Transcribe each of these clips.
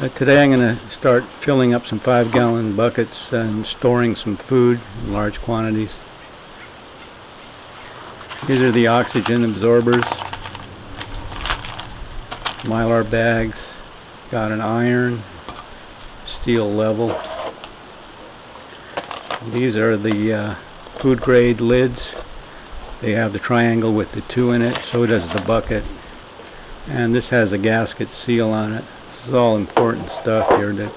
Today I'm going to start filling up some 5-gallon buckets and storing some food in large quantities. These are the oxygen absorbers, Mylar bags, got an iron, steel level. These are the food grade lids. They have the triangle with the 2 in it, so does the bucket. And this has a gasket seal on it. This is all important stuff here to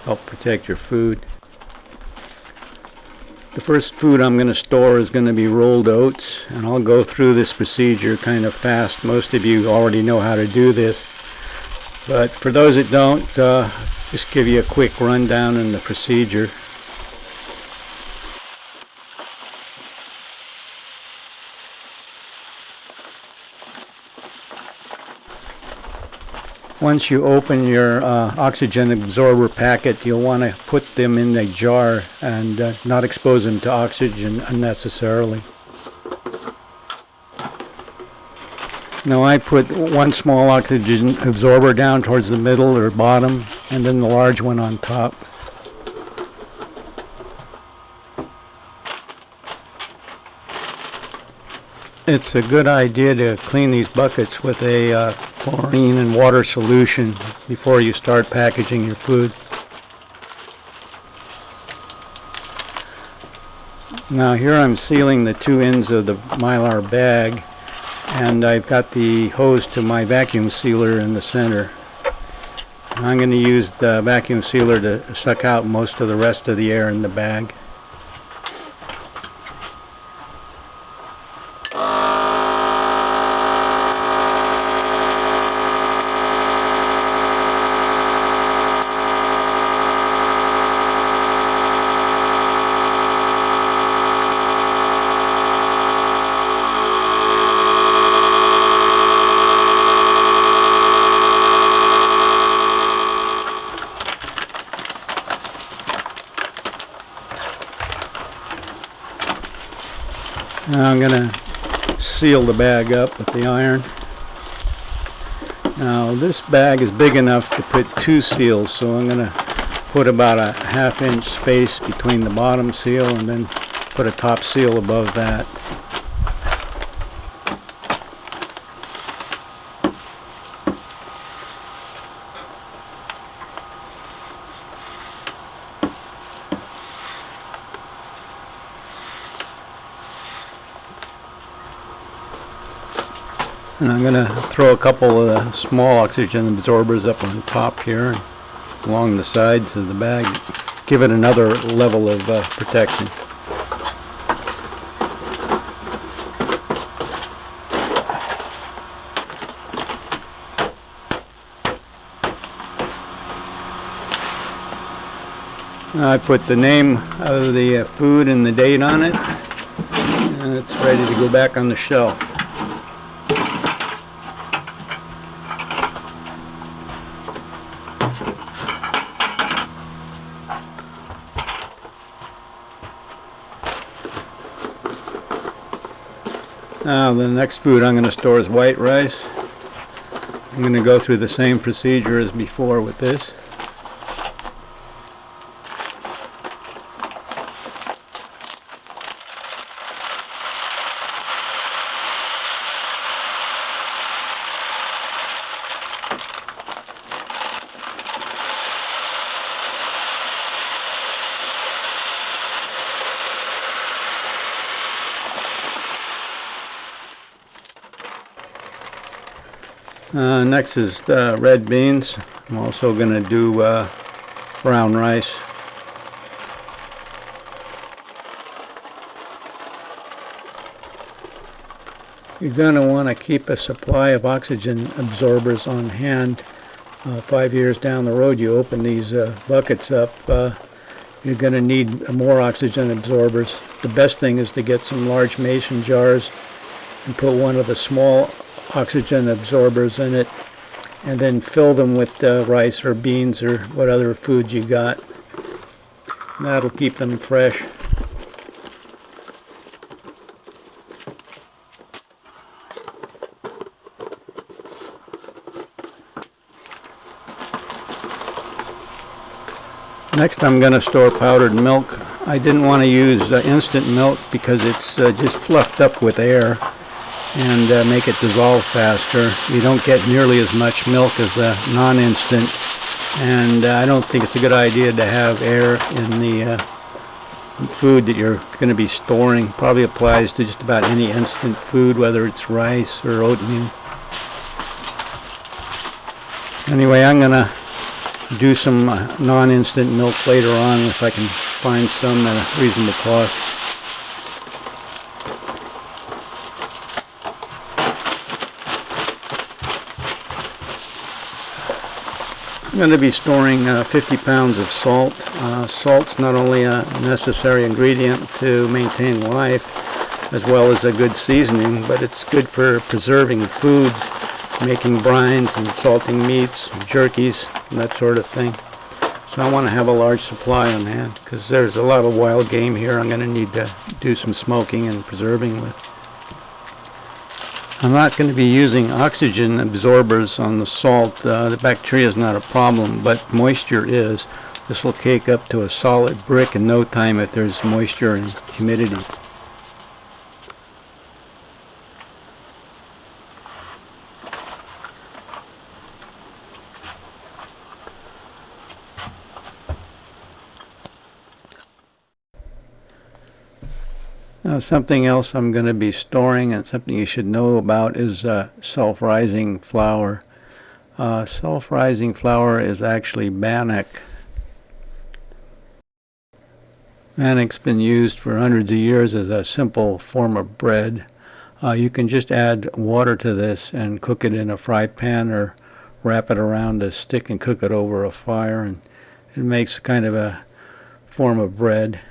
help protect your food. The first food I'm going to store is going to be rolled oats, and I'll go through this procedure kind of fast. Most of you already know how to do this, but for those that don't, just give you a quick rundown in the procedure. Once you open your oxygen absorber packet, you'll want to put them in a jar and not expose them to oxygen unnecessarily. Now I put one small oxygen absorber down towards the middle or bottom, and then the large one on top. It's a good idea to clean these buckets with a chlorine and water solution before you start packaging your food. Now here I'm sealing the 2 ends of the Mylar bag, and I've got the hose to my vacuum sealer in the center. I'm going to use the vacuum sealer to suck out most of the rest of the air in the bag. Now I'm going to seal the bag up with the iron. Now this bag is big enough to put 2 seals, so I'm going to put about a 1/2 inch space between the bottom seal and then put a top seal above that. And I'm going to throw a couple of the small oxygen absorbers up on top here and along the sides of the bag. Give it another level of protection. I put the name of the food and the date on it, and it's ready to go back on the shelf. Now the next food I'm going to store is white rice. I'm going to go through the same procedure as before with this. Next is red beans. I'm also going to do brown rice. You're going to want to keep a supply of oxygen absorbers on hand. 5 years down the road, you open these buckets up, you're going to need more oxygen absorbers. The best thing is to get some large mason jars and put one of the small oxygen absorbers in it, and then fill them with rice or beans or what other food you got. That'll keep them fresh. Next I'm going to store powdered milk. I didn't want to use instant milk because it's just fluffed up with air and make it dissolve faster. You don't get nearly as much milk as the non-instant, and I don't think it's a good idea to have air in the food that you're going to be storing. Probably applies to just about any instant food, whether it's rice or oatmeal. Anyway, I'm going to do some non-instant milk later on if I can find some at a reasonable cost. I'm going to be storing 50 pounds of salt. Salt's not only a necessary ingredient to maintain life as well as a good seasoning, but it's good for preserving foods, making brines and salting meats, and jerkies, and that sort of thing. So I want to have a large supply on hand because there's a lot of wild game here I'm going to need to do some smoking and preserving with. I'm not going to be using oxygen absorbers on the salt. The bacteria is not a problem, but moisture is. This will cake up to a solid brick in no time if there's moisture and humidity. Now, something else I'm going to be storing, and something you should know about, is self-rising flour. Self-rising flour is actually Bannock. Bannock's been used for hundreds of years as a simple form of bread. You can just add water to this and cook it in a fry pan or wrap it around a stick and cook it over a fire, and it makes kind of a form of bread.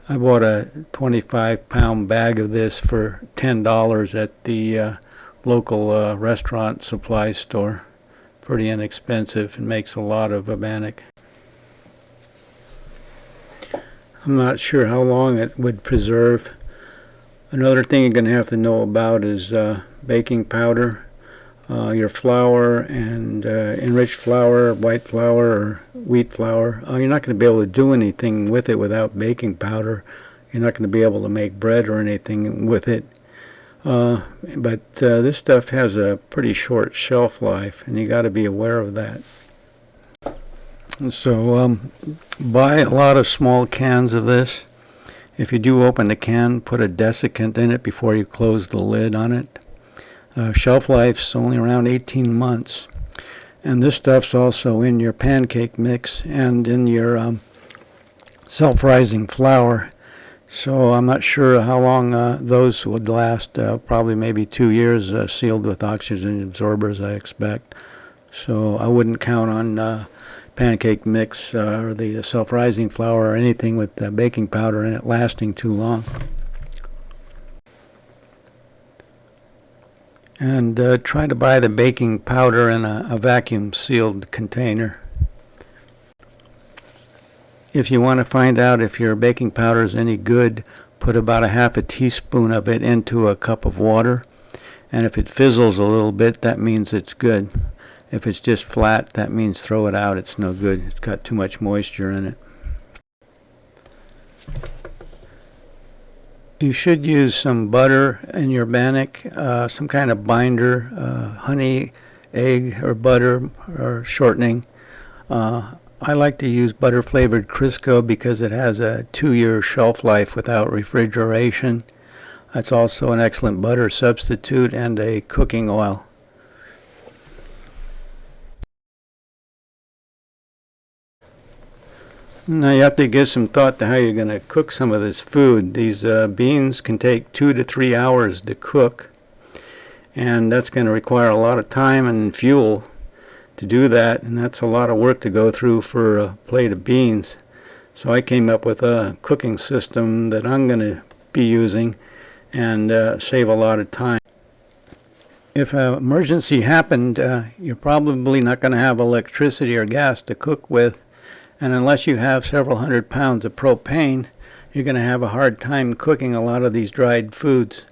I bought a 25-pound bag of this for $10 at the local restaurant supply store. Pretty inexpensive and makes a lot of Bannock. I'm not sure how long it would preserve. Another thing you're going to have to know about is baking powder. Your flour and enriched flour, white flour, or wheat flour. You're not going to be able to do anything with it without baking powder. You're not going to be able to make bread or anything with it. But this stuff has a pretty short shelf life, and you got to be aware of that. So buy a lot of small cans of this. If you do open the can, put a desiccant in it before you close the lid on it. Shelf life's only around 18 months. And this stuff's also in your pancake mix and in your self-rising flour. So I'm not sure how long those would last. Probably maybe 2 years, sealed with oxygen absorbers, I expect. So I wouldn't count on pancake mix or the self-rising flour or anything with baking powder in it lasting too long. And try to buy the baking powder in a vacuum sealed container. If you want to find out if your baking powder is any good, put about a half a teaspoon of it into a cup of water, and if it fizzles a little bit, that means it's good. If it's just flat, that means throw it out. It's no good. It's got too much moisture in it. You should use some butter in your Bannock, some kind of binder, honey, egg, or butter, or shortening. I like to use butter-flavored Crisco because it has a 2-year shelf life without refrigeration. That's also an excellent butter substitute and a cooking oil. Now you have to give some thought to how you're going to cook some of this food. These beans can take 2 to 3 hours to cook, and that's going to require a lot of time and fuel to do that, and that's a lot of work to go through for a plate of beans. So I came up with a cooking system that I'm going to be using and save a lot of time. If an emergency happened, you're probably not going to have electricity or gas to cook with. And unless you have several hundred pounds of propane, you're going to have a hard time cooking a lot of these dried foods.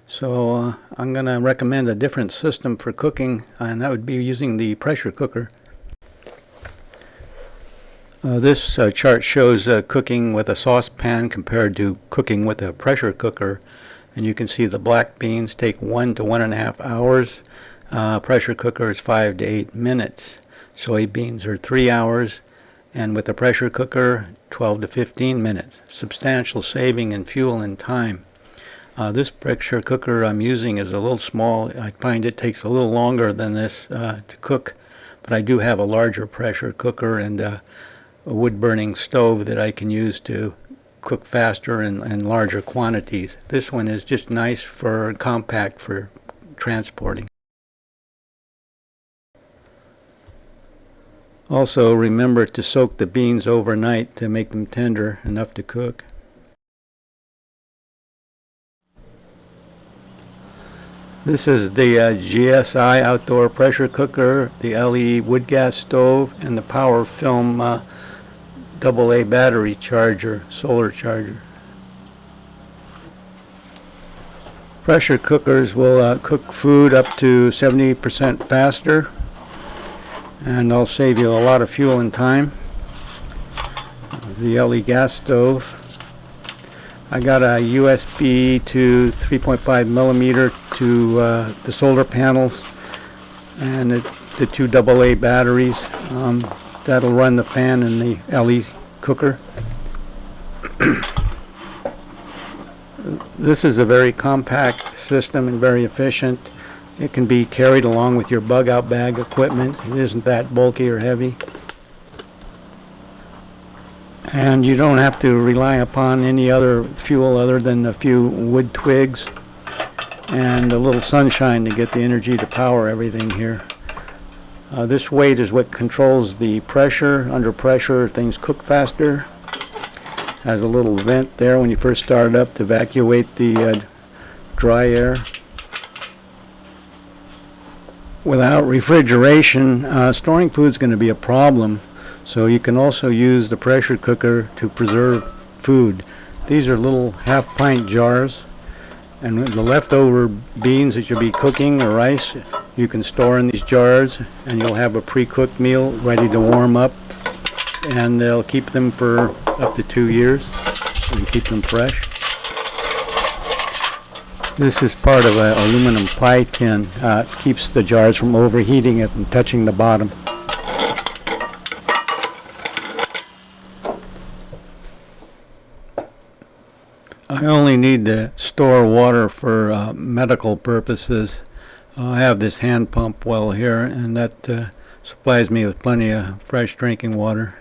So I'm going to recommend a different system for cooking, and that would be using the pressure cooker. This chart shows cooking with a saucepan compared to cooking with a pressure cooker. And you can see the black beans take 1 to 1.5 hours. Pressure cooker is 5 to 8 minutes. Soybeans are 3 hours. And with a pressure cooker, 12 to 15 minutes. Substantial saving in fuel and time. This pressure cooker I'm using is a little small. I find it takes a little longer than this to cook. But I do have a larger pressure cooker and a wood-burning stove that I can use to cook faster and larger quantities. This one is just nice for compact for transporting. Also, remember to soak the beans overnight to make them tender enough to cook. This is the GSI outdoor pressure cooker, the LE wood gas stove, and the Power Film AA battery charger, solar charger. Pressure cookers will cook food up to 70% faster, and they'll save you a lot of fuel and time. The LE gas stove. I got a USB to 3.5 millimeter to the solar panels, and the 2 AA batteries. That'll run the fan in the LE cooker. This is a very compact system and very efficient. It can be carried along with your bug out bag equipment. It isn't that bulky or heavy. And you don't have to rely upon any other fuel other than a few wood twigs and a little sunshine to get the energy to power everything here. This weight is what controls the pressure. Under pressure, things cook faster. Has a little vent there when you first start it up to evacuate the dry air. Without refrigeration, storing food is going to be a problem. So you can also use the pressure cooker to preserve food. These are little half-pint jars, and the leftover beans that you'll be cooking or rice, you can store in these jars, and you'll have a pre-cooked meal ready to warm up, and they'll keep them for up to 2 years and keep them fresh. This is part of an aluminum pie tin. It keeps the jars from overheating it and touching the bottom. I only need to store water for medical purposes. I have this hand pump well here, and that supplies me with plenty of fresh drinking water.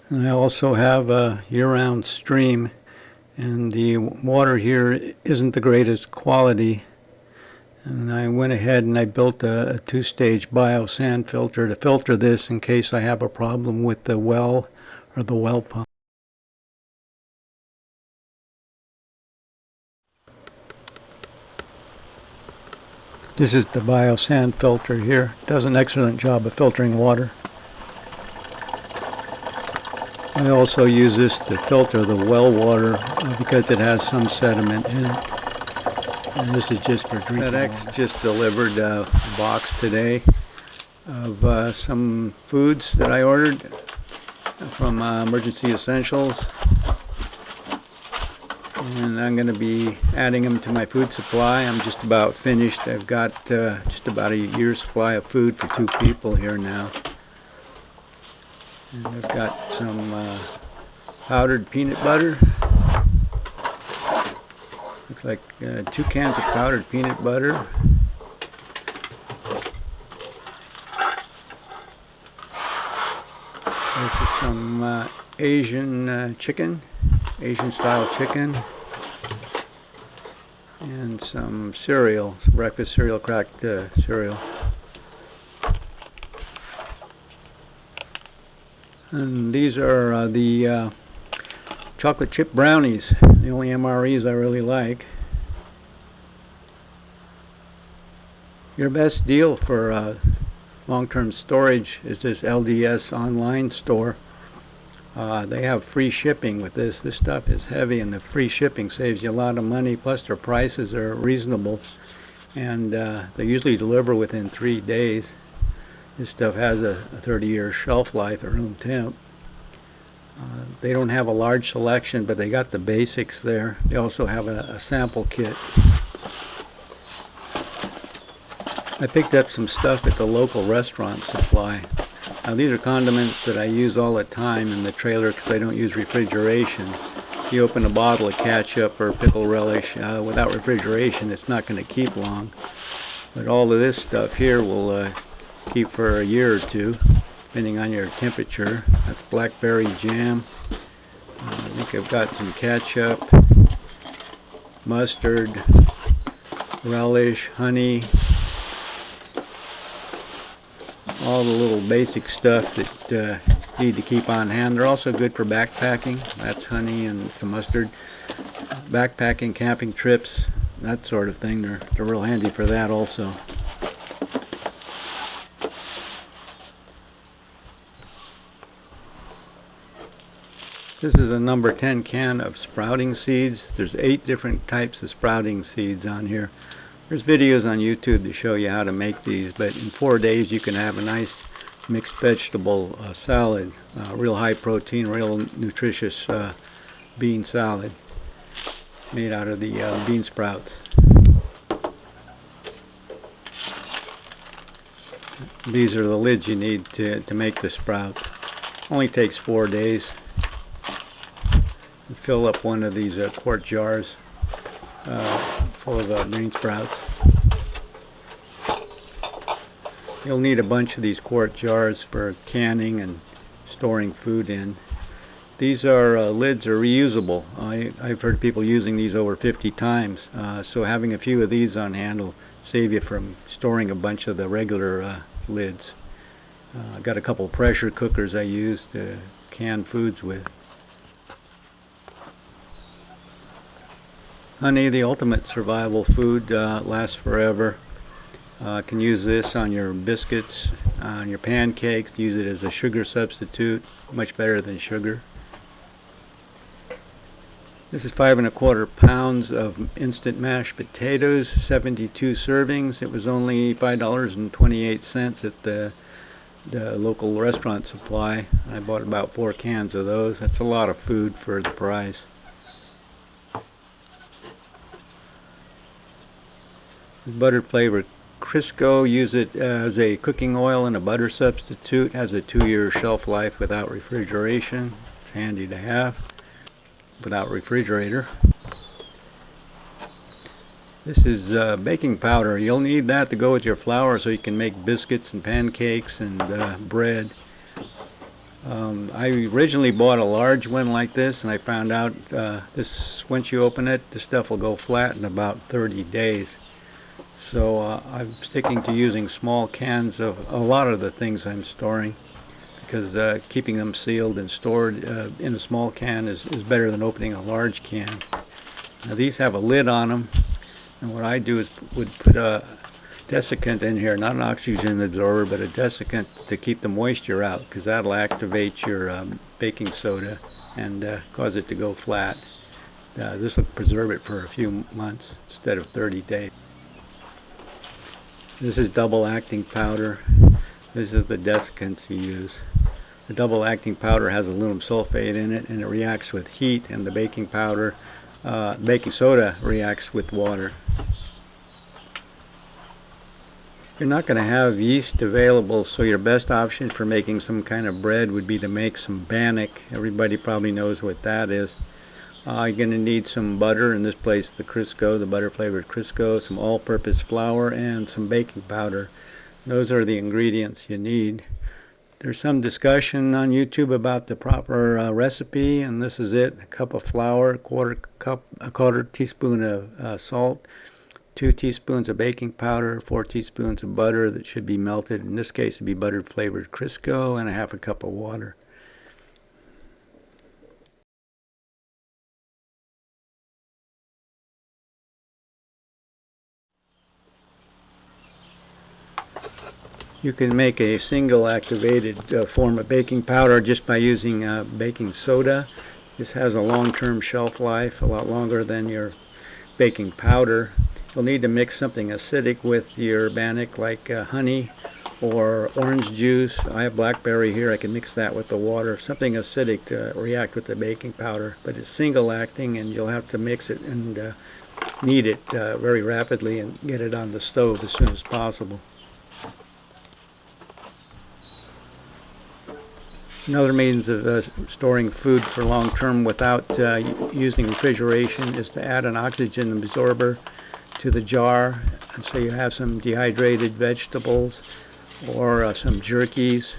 And I also have a year-round stream, and the water here isn't the greatest quality. And I went ahead and I built a 2-stage bio-sand filter to filter this in case I have a problem with the well or the well pump. This is the bio-sand filter here. It does an excellent job of filtering water. I also use this to filter the well water because it has some sediment in it. And this is just for drinking. FedEx just delivered a box today of some foods that I ordered from Emergency Essentials, and I'm going to be adding them to my food supply. I'm just about finished. I've got just about a year's supply of food for 2 people here now. And I've got some powdered peanut butter. Looks like 2 cans of powdered peanut butter. This is some Asian chicken, Asian style chicken, and some cereal, some breakfast cereal, cracked cereal. And these are the chocolate chip brownies, the only MREs I really like. Your best deal for long-term storage is this LDS online store. They have free shipping with this. This stuff is heavy, and the free shipping saves you a lot of money, plus their prices are reasonable, and they usually deliver within 3 days. This stuff has a 30-year shelf life at room temp. They don't have a large selection, but they got the basics there. They also have a sample kit. I picked up some stuff at the local restaurant supply. Now these are condiments that I use all the time in the trailer because I don't use refrigeration. If you open a bottle of ketchup or pickle relish without refrigeration, it's not going to keep long. But all of this stuff here will keep for a year or two, depending on your temperature. That's blackberry jam. I think I've got some ketchup, mustard, relish, honey, all the little basic stuff that you need to keep on hand. They're also good for backpacking. That's honey and some mustard. Backpacking, camping trips, that sort of thing. They're real handy for that also. This is a number 10 can of sprouting seeds. There's 8 different types of sprouting seeds on here. There's videos on YouTube to show you how to make these, but in 4 days you can have a nice mixed vegetable salad, real high protein, real nutritious bean salad made out of the bean sprouts. These are the lids you need to make the sprouts. Only takes 4 days. Fill up one of these quart jars full of bean sprouts. You'll need a bunch of these quart jars for canning and storing food in. These lids are reusable. I've heard people using these over 50 times, so having a few of these on hand will save you from storing a bunch of the regular lids. I've got a couple pressure cookers I use to can foods with. Honey, the ultimate survival food, lasts forever. Can use this on your biscuits, on your pancakes, use it as a sugar substitute, much better than sugar. This is 5 1/4 pounds of instant mashed potatoes, 72 servings. It was only $5.28 at the local restaurant supply. I bought about 4 cans of those. That's a lot of food for the price. Butter flavored Crisco, use it as a cooking oil and a butter substitute. Has a 2-year shelf life without refrigeration. It's handy to have without refrigerator. This is baking powder. You'll need that to go with your flour so you can make biscuits and pancakes and bread. I originally bought a large one like this, and I found out once you open it, the stuff will go flat in about 30 days. So I'm sticking to using small cans of a lot of the things I'm storing, because keeping them sealed and stored in a small can is better than opening a large can. Now these have a lid on them, and what I do is would put a desiccant in here, not an oxygen absorber, but a desiccant to keep the moisture out, because that'll activate your baking soda and cause it to go flat. This will preserve it for a few months instead of 30 days. This is double acting powder. This is the desiccants you use. The double acting powder has aluminum sulfate in it, and it reacts with heat, and the baking soda reacts with water. You're not going to have yeast available, so your best option for making some kind of bread would be to make some Bannock. Everybody probably knows what that is. You're going to need some butter, in this place the Crisco, the butter flavored Crisco, some all-purpose flour, and some baking powder. Those are the ingredients you need. There's some discussion on YouTube about the proper recipe, and this is it. A cup of flour, a quarter teaspoon of salt, 2 teaspoons of baking powder, 4 teaspoons of butter that should be melted. In this case, it would be butter flavored Crisco, and a 1/2 cup of water. You can make a single activated form of baking powder just by using baking soda. This has a long-term shelf life, a lot longer than your baking powder. You'll need to mix something acidic with your Bannock, like honey or orange juice. I have blackberry here. I can mix that with the water. Something acidic to react with the baking powder. But it's single acting, and you'll have to mix it and knead it very rapidly and get it on the stove as soon as possible. Another means of storing food for long term without using refrigeration is to add an oxygen absorber to the jar, and so you have some dehydrated vegetables or some jerkies.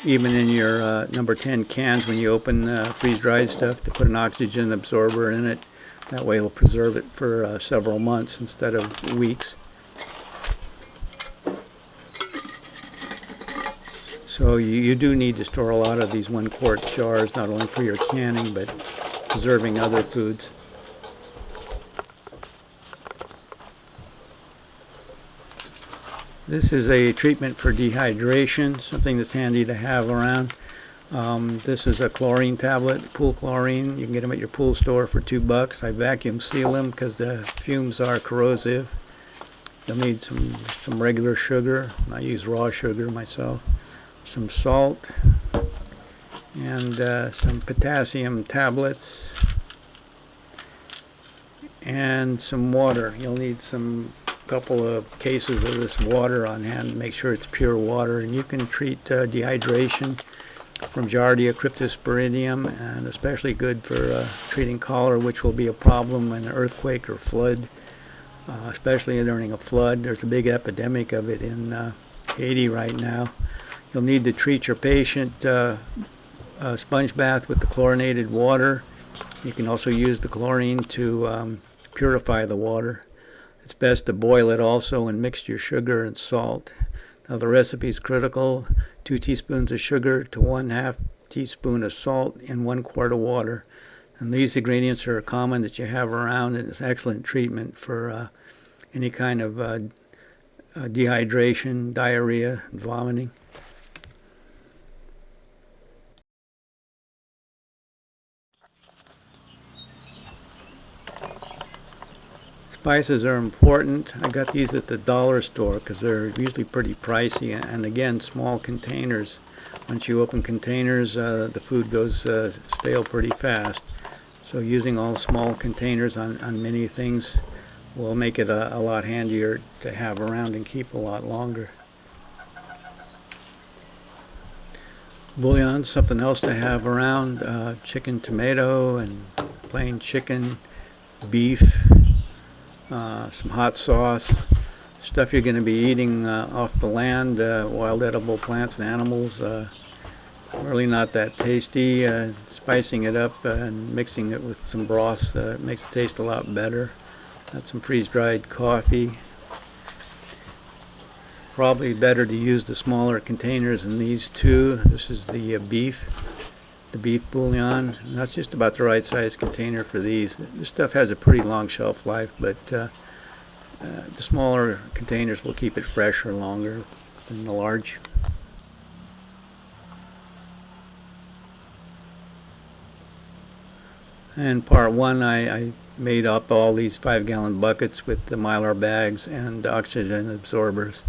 Even in your number 10 cans, when you open freeze-dried stuff, to put an oxygen absorber in it. That way it'll preserve it for several months instead of weeks. So you do need to store a lot of these 1-quart jars, not only for your canning, but preserving other foods. This is a treatment for dehydration, something that's handy to have around. This is a chlorine tablet, pool chlorine. You can get them at your pool store for $2. I vacuum seal them because the fumes are corrosive. You'll need some regular sugar. I use raw sugar myself. Some salt and some potassium tablets and some water. You'll need some couple of cases of this water on hand to make sure it's pure water, and you can treat dehydration from Giardia cryptosporidium, and especially good for treating cholera, which will be a problem in an earthquake or flood, especially during a flood. There's a big epidemic of it in Haiti right now. You'll need to treat your patient sponge bath with the chlorinated water. You can also use the chlorine to purify the water. It's best to boil it also and mix your sugar and salt. Now the recipe is critical. 2 teaspoons of sugar to 1/2 teaspoon of salt in 1 quart of water. And these ingredients are common that you have around, and it's excellent treatment for any kind of dehydration, diarrhea, and vomiting. Spices are important. I got these at the dollar store because they're usually pretty pricey, and again, small containers. Once you open containers, the food goes stale pretty fast. So using all small containers on many things will make it a lot handier to have around and keep a lot longer. Bouillon, something else to have around. Chicken, tomato, and plain chicken, beef. Some hot sauce, stuff you're going to be eating off the land, wild edible plants and animals. Really not that tasty. Spicing it up and mixing it with some broths makes it taste a lot better. Got some freeze-dried coffee. Probably better to use the smaller containers than these two. This is the beef bouillon, and that's just about the right size container for these. This stuff has a pretty long shelf life, but the smaller containers will keep it fresher longer than the large. In part 1, I made up all these 5-gallon buckets with the Mylar bags and oxygen absorbers.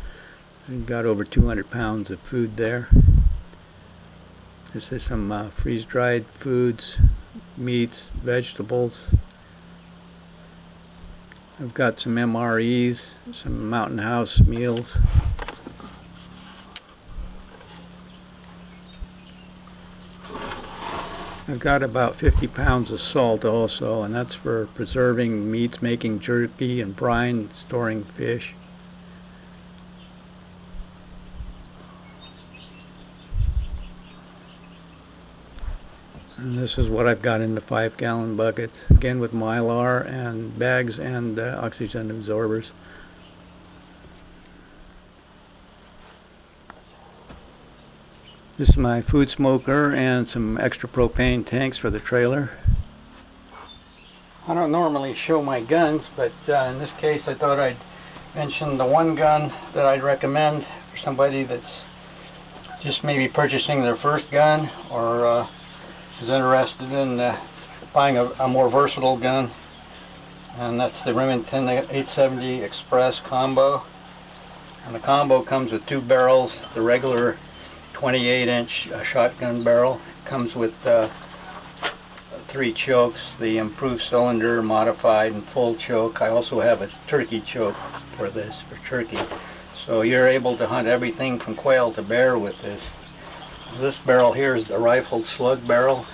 I got over 200 pounds of food there. This is some freeze-dried foods, meats, vegetables. I've got some MREs, some Mountain House meals. I've got about 50 pounds of salt also, and that's for preserving meats, making jerky and brine, storing fish. And this is what I've got in the 5-gallon buckets, again with Mylar and bags and oxygen absorbers. This is my food smoker and some extra propane tanks for the trailer. I don't normally show my guns, but in this case I thought I'd mention the one gun that I'd recommend for somebody that's just maybe purchasing their first gun, or is interested in buying a more versatile gun. And that's the Remington 870 Express Combo. And the combo comes with 2 barrels, the regular 28-inch shotgun barrel. It comes with 3 chokes, the improved cylinder, modified, and full choke. I also have a turkey choke for this, for turkey. So you're able to hunt everything from quail to bear with this. This barrel here is the rifled slug barrel.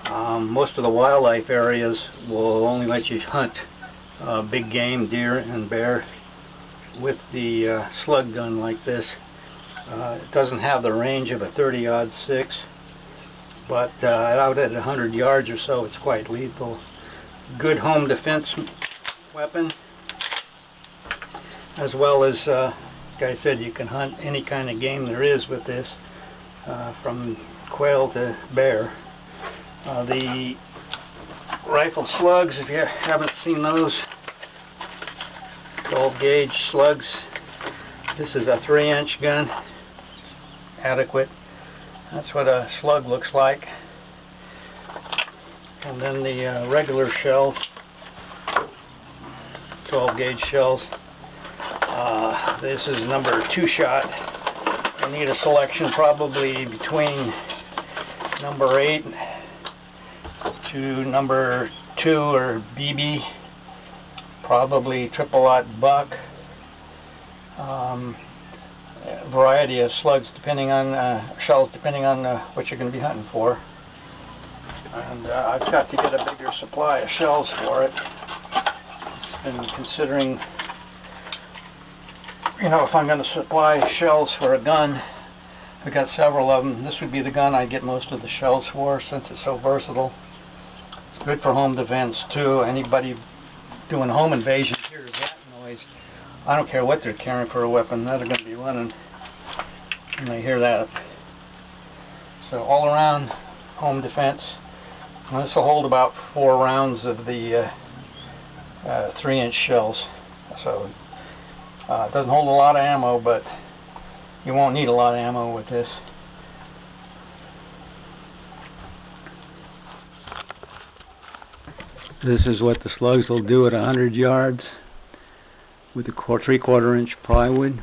Most of the wildlife areas will only let you hunt big game, deer and bear with the slug gun like this. It doesn't have the range of a 30-06, but out at 100 yards or so it's quite lethal. Good home defense weapon, as well as, like I said, you can hunt any kind of game there is with this, from quail to bear. The rifled slugs, if you haven't seen those, 12 gauge slugs. This is a 3-inch gun, adequate. That's what a slug looks like. And then the regular shells, 12 gauge shells. This is number 2 shot. I need a selection probably between number 8 to number 2 or BB, probably triple-aught buck. Variety of slugs depending on shells depending on what you're going to be hunting for. And I've got to get a bigger supply of shells for it. And considering, you know, if I'm going to supply shells for a gun, I've got several of them. This would be the gun I get most of the shells for, since it's so versatile. It's good for home defense too. Anybody doing home invasion hears that noise. I don't care what they're carrying for a weapon, they're going to be running when they hear that. So all around home defense. And this will hold about 4 rounds of the 3-inch shells. So it doesn't hold a lot of ammo, but you won't need a lot of ammo with this. This is what the slugs will do at 100 yards with a 3/4 inch plywood.